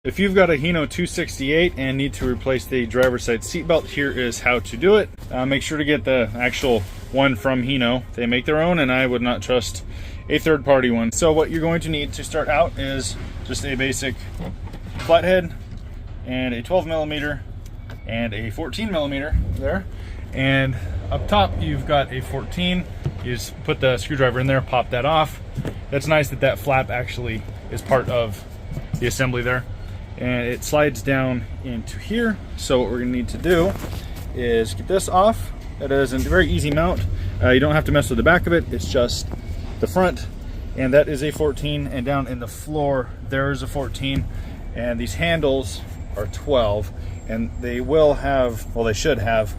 If you've got a Hino 268 and need to replace the driver's side seatbelt, here is how to do it. Make sure to get the actual one from Hino. They make their own, and I would not trust a third-party one. So what you're going to need to start out is just a basic flathead and a 12mm and a 14mm there. And up top you've got a 14. You just put the screwdriver in there, pop that off. That's nice that that flap actually is part of the assembly there. And it slides down into here. So what we're gonna need to do is get this off. That is a very easy mount. You don't have to mess with the back of it. It's just the front. And that is a 14. And down in the floor, there is a 14. And these handles are 12. And they will have, well, they should have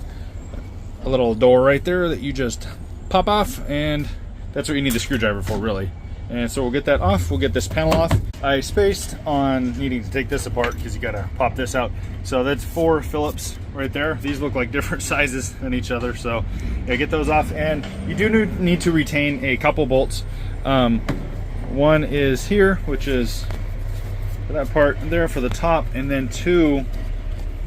a little door right there that you just pop off. And that's what you need the screwdriver for, really. And so we'll get that off, we'll get this panel off. I spaced on needing to take this apart because you gotta pop this out. So that's 4 Phillips right there. These look like different sizes than each other. So yeah, get those off. And you do need to retain a couple bolts. One is here, which is for that part there for the top, and then 2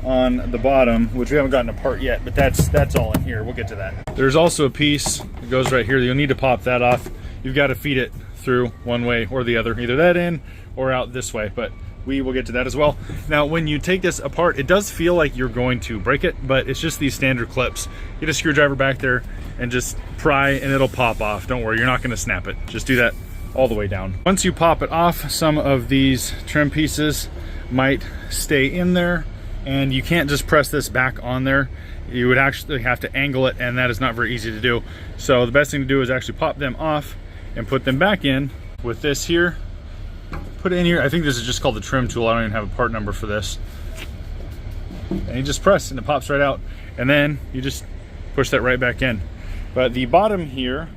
on the bottom, which we haven't gotten apart yet, but that's all in here. We'll get to that. There's also a piece that goes right here. You'll need to pop that off. You've got to feed it through one way or the other, either that in or out this way, but we will get to that as well. Now, when you take this apart, it does feel like you're going to break it, but it's just these standard clips. Get a screwdriver back there and just pry and it'll pop off. Don't worry, you're not going to snap it. Just do that all the way down. Once you pop it off, some of these trim pieces might stay in there, and you can't just press this back on there. You would actually have to angle it, and that is not very easy to do. So the best thing to do is actually pop them off and put them back in with this here. Put it in here. I think this is just called the trim tool. I don't even have a part number for this. And you just press and it pops right out. And then you just push that right back in. But the bottom here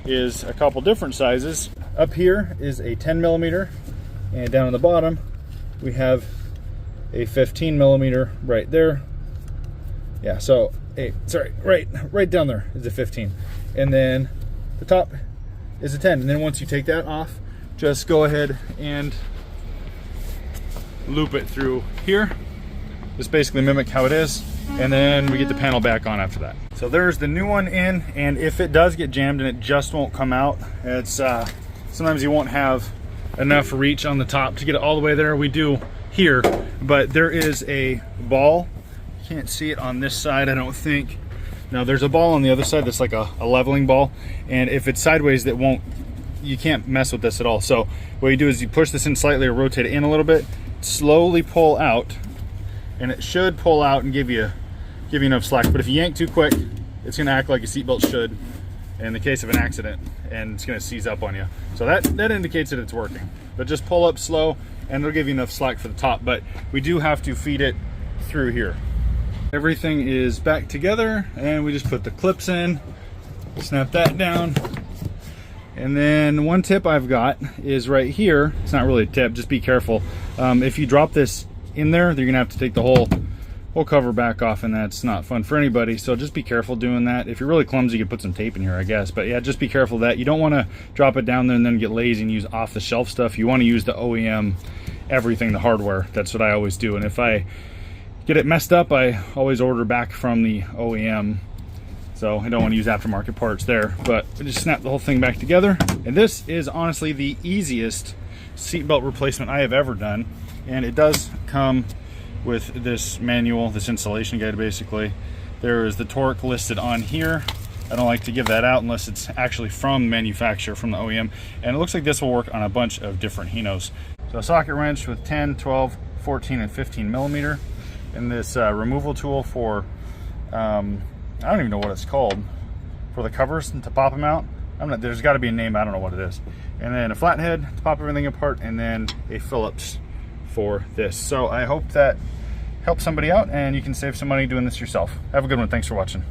is a couple different sizes. Up here is a 10mm, and down on the bottom we have a 15mm right there. Yeah, so right down there is a 15. And then the top is a 10. And then once you take that off, just go ahead and loop it through here. Just basically mimic how it is. And then we get the panel back on after that. So there's the new one in, and if it does get jammed and it just won't come out, it's sometimes you won't have enough reach on the top to get it all the way there. We do here, but there is a ball. Can't see it on this side, I don't think. Now there's a ball on the other side that's like a leveling ball, and if it's sideways, you can't mess with this at all. So what you do is you push this in slightly or rotate it in a little bit, slowly pull out, and it should pull out and give you enough slack. But if you yank too quick, it's gonna act like a seatbelt should in the case of an accident, and it's gonna seize up on you. So that indicates that it's working. But just pull up slow and it'll give you enough slack for the top, but we do have to feed it through here. Everything is back together, and we just put the clips in, snap that down. And then one tip I've got is right here. It's not really a tip, just be careful. If you drop this in there, you're gonna have to take the whole cover back off, and that's not fun for anybody. So just be careful doing that. If you're really clumsy, you can put some tape in here, I guess. But yeah, just be careful of that. You don't wanna drop it down there and then get lazy and use off the shelf stuff. You wanna use the OEM, everything, the hardware. That's what I always do. And if I get it messed up, I always order back from the OEM. So I don't want to use aftermarket parts there, but we just snap the whole thing back together. And this is honestly the easiest seatbelt replacement I have ever done. And it does come with this manual, this installation guide basically. There is the torque listed on here. I don't like to give that out unless it's actually from manufacturer, from the OEM. And it looks like this will work on a bunch of different Hinos. So a socket wrench with 10, 12, 14, and 15mm. And this removal tool for, I don't even know what it's called, for the covers to pop them out. There's got to be a name, I don't know what it is. And then a flathead to pop everything apart, and then a Phillips for this. So I hope that helps somebody out and you can save some money doing this yourself. Have a good one. Thanks for watching.